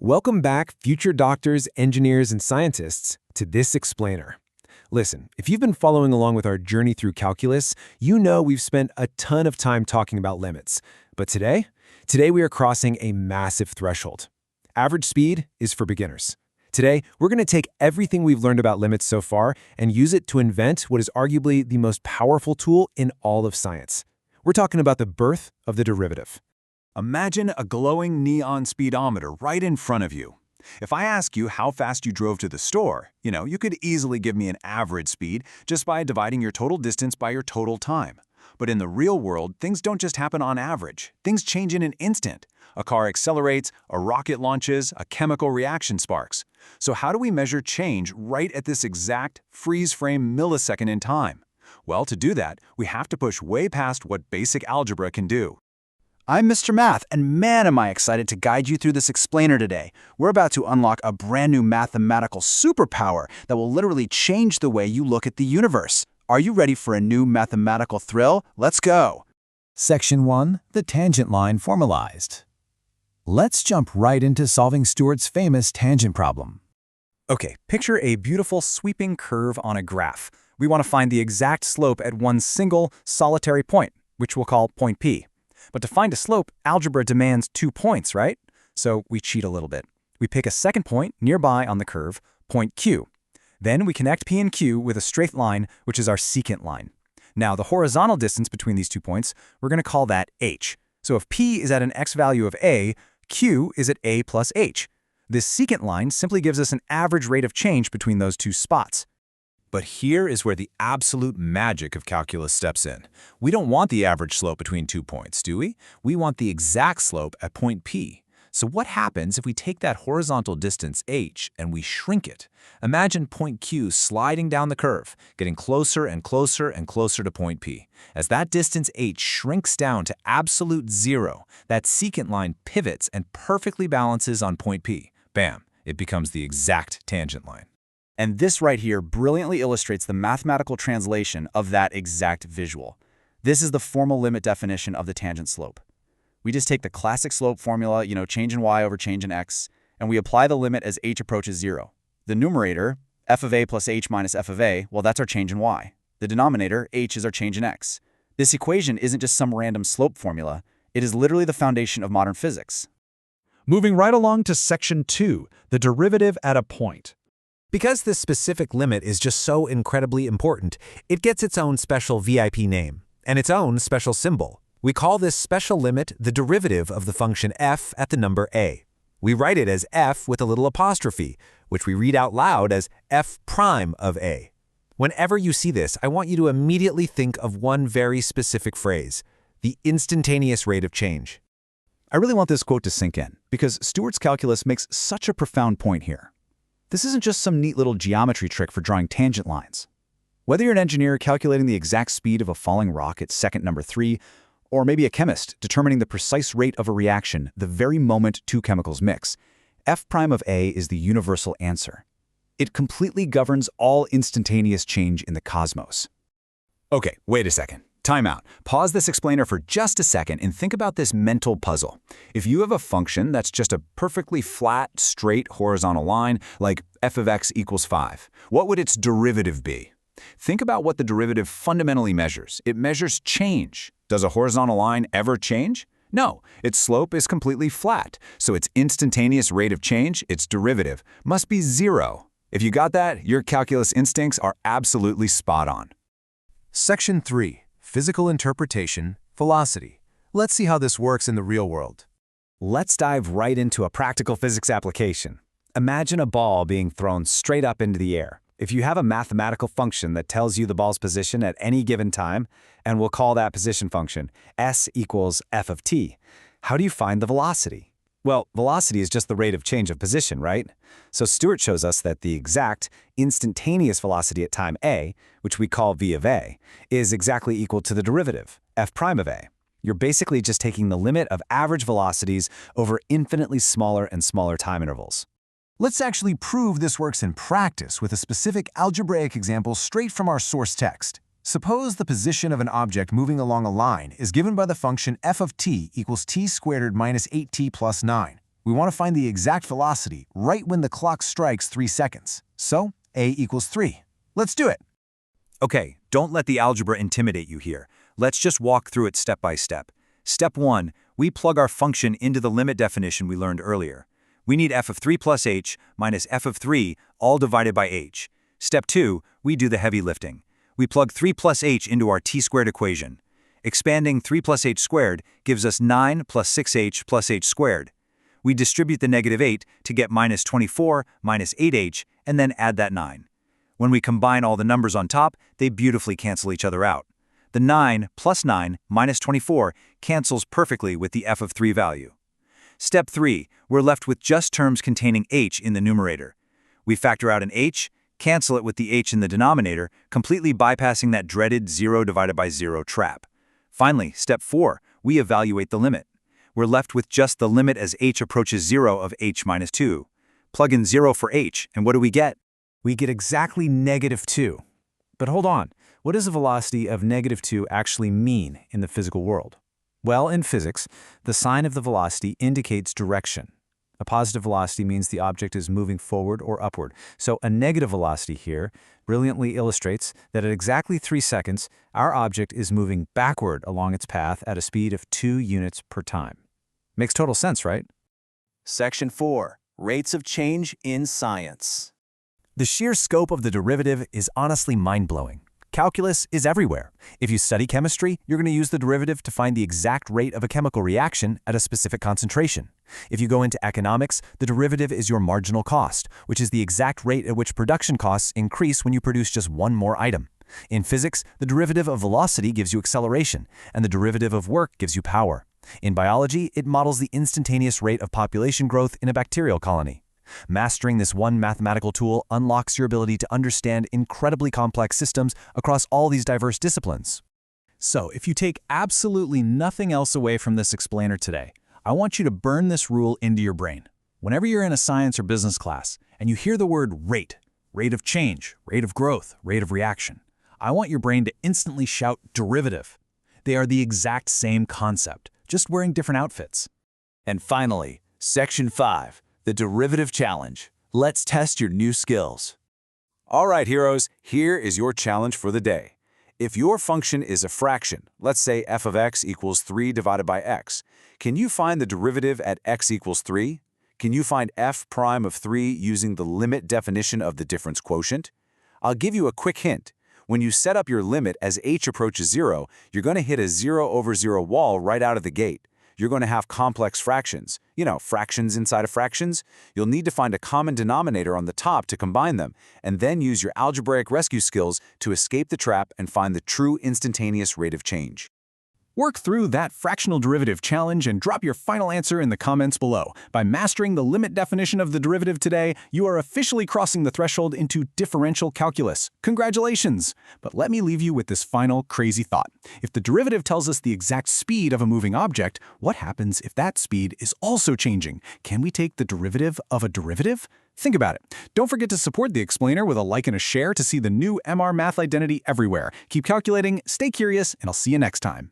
Welcome back, future doctors, engineers, and scientists, to this explainer. Listen, if you've been following along with our journey through calculus, you know we've spent a ton of time talking about limits. But today we are crossing a massive threshold. Average speed is for beginners. Today, we're going to take everything we've learned about limits so far and use it to invent what is arguably the most powerful tool in all of science. We're talking about the birth of the derivative. Imagine a glowing neon speedometer right in front of you. If I ask you how fast you drove to the store, you could easily give me an average speed just by dividing your total distance by your total time. But in the real world, things don't just happen on average. Things change in an instant. A car accelerates, a rocket launches, a chemical reaction sparks. So how do we measure change right at this exact freeze-frame millisecond in time? Well, to do that, we have to push way past what basic algebra can do. I'm Mr. Math, and man am I excited to guide you through this explainer today. We're about to unlock a brand new mathematical superpower that will literally change the way you look at the universe. Are you ready for a new mathematical thrill? Let's go! Section 1. The tangent line formalized. Let's jump right into solving Stewart's famous tangent problem. Okay, picture a beautiful sweeping curve on a graph. We want to find the exact slope at one single, solitary point, which we'll call point P. But to find a slope, algebra demands 2 points, right? So we cheat a little bit. We pick a second point nearby on the curve, point Q. Then we connect P and Q with a straight line, which is our secant line. Now, the horizontal distance between these 2 points, we're going to call that h. So if P is at an x value of a, Q is at a plus h. This secant line simply gives us an average rate of change between those 2 spots. But here is where the absolute magic of calculus steps in. We don't want the average slope between 2 points, do we? We want the exact slope at point P. So what happens if we take that horizontal distance h and we shrink it? Imagine point Q sliding down the curve, getting closer and closer and closer to point P. As that distance h shrinks down to absolute 0, that secant line pivots and perfectly balances on point P. Bam! It becomes the exact tangent line. And this right here brilliantly illustrates the mathematical translation of that exact visual. This is the formal limit definition of the tangent slope. We just take the classic slope formula, change in y over change in x, and we apply the limit as h approaches 0. The numerator, f of a plus h minus f of a, well, that's our change in y. The denominator, h, is our change in x. This equation isn't just some random slope formula. It is literally the foundation of modern physics. Moving right along to Section 2, the derivative at a point. Because this specific limit is just so incredibly important, it gets its own special VIP name and its own special symbol. We call this special limit the derivative of the function f at the number a. We write it as f with a little apostrophe, which we read out loud as f prime of a. Whenever you see this, I want you to immediately think of one very specific phrase, the instantaneous rate of change. I really want this quote to sink in, because Stewart's calculus makes such a profound point here. This isn't just some neat little geometry trick for drawing tangent lines. Whether you're an engineer calculating the exact speed of a falling rock at second number 3, or maybe a chemist determining the precise rate of a reaction the very moment 2 chemicals mix, f prime of a is the universal answer. It completely governs all instantaneous change in the cosmos. Okay, wait a second. Time out. Pause this explainer for just a second and think about this mental puzzle. If you have a function that's just a perfectly flat, straight, horizontal line, like f of x equals 5, what would its derivative be? Think about what the derivative fundamentally measures. It measures change. Does a horizontal line ever change? No, its slope is completely flat, so its instantaneous rate of change, its derivative, must be 0. If you got that, your calculus instincts are absolutely spot on. Section 3. Physical interpretation, velocity. Let's see how this works in the real world. Let's dive right into a practical physics application. Imagine a ball being thrown straight up into the air. If you have a mathematical function that tells you the ball's position at any given time, and we'll call that position function s equals f of t, how do you find the velocity? Well, velocity is just the rate of change of position, right? So Stewart shows us that the exact instantaneous velocity at time a, which we call v of a, is exactly equal to the derivative, f prime of a. You're basically just taking the limit of average velocities over infinitely smaller and smaller time intervals. Let's actually prove this works in practice with a specific algebraic example straight from our source text. Suppose the position of an object moving along a line is given by the function f of t equals t squared minus 8t plus 9. We want to find the exact velocity right when the clock strikes 3 seconds. So, a equals 3. Let's do it. Okay, don't let the algebra intimidate you here. Let's just walk through it step by step. Step 1, we plug our function into the limit definition we learned earlier. We need f of 3 plus h minus f of 3 all divided by h. Step 2, we do the heavy lifting. We plug 3 plus h into our t-squared equation. Expanding 3 plus h squared gives us 9 plus 6h plus h squared. We distribute the negative 8 to get minus 24 minus 8h and then add that 9. When we combine all the numbers on top, they beautifully cancel each other out. The 9 plus 9 minus 24 cancels perfectly with the f of 3 value. Step 3, we're left with just terms containing h in the numerator. We factor out an h, cancel it with the h in the denominator, completely bypassing that dreaded 0 divided by 0 trap. Finally, step 4, we evaluate the limit. We're left with just the limit as h approaches 0 of h minus 2. Plug in 0 for h, and what do we get? We get exactly -2. But hold on, what does the velocity of -2 actually mean in the physical world? Well, in physics, the sign of the velocity indicates direction. A positive velocity means the object is moving forward or upward. So a negative velocity here brilliantly illustrates that at exactly 3 seconds, our object is moving backward along its path at a speed of 2 units per time. Makes total sense, right? Section 4. Rates of change in science. The sheer scope of the derivative is honestly mind-blowing. Calculus is everywhere. If you study chemistry, you're going to use the derivative to find the exact rate of a chemical reaction at a specific concentration. If you go into economics, the derivative is your marginal cost, which is the exact rate at which production costs increase when you produce just one more item. In physics, the derivative of velocity gives you acceleration, and the derivative of work gives you power. In biology, it models the instantaneous rate of population growth in a bacterial colony. Mastering this one mathematical tool unlocks your ability to understand incredibly complex systems across all these diverse disciplines. So, if you take absolutely nothing else away from this explainer today, I want you to burn this rule into your brain. Whenever you're in a science or business class and you hear the word rate, rate of change, rate of growth, rate of reaction, I want your brain to instantly shout derivative. They are the exact same concept, just wearing different outfits. And finally, Section 5. The Derivative Challenge. Let's test your new skills. All right, heroes, here is your challenge for the day. If your function is a fraction, let's say f of x equals 3 divided by x, can you find the derivative at x equals 3? Can you find f prime of 3 using the limit definition of the difference quotient? I'll give you a quick hint. When you set up your limit as h approaches 0, you're going to hit a 0 over 0 wall right out of the gate. You're going to have complex fractions. You know, fractions inside of fractions. You'll need to find a common denominator on the top to combine them, and then use your algebraic rescue skills to escape the trap and find the true instantaneous rate of change. Work through that fractional derivative challenge and drop your final answer in the comments below. By mastering the limit definition of the derivative today, you are officially crossing the threshold into differential calculus. Congratulations! But let me leave you with this final crazy thought. If the derivative tells us the exact speed of a moving object, what happens if that speed is also changing? Can we take the derivative of a derivative? Think about it. Don't forget to support the explainer with a like and a share to see the new MR Math identity everywhere. Keep calculating, stay curious, and I'll see you next time.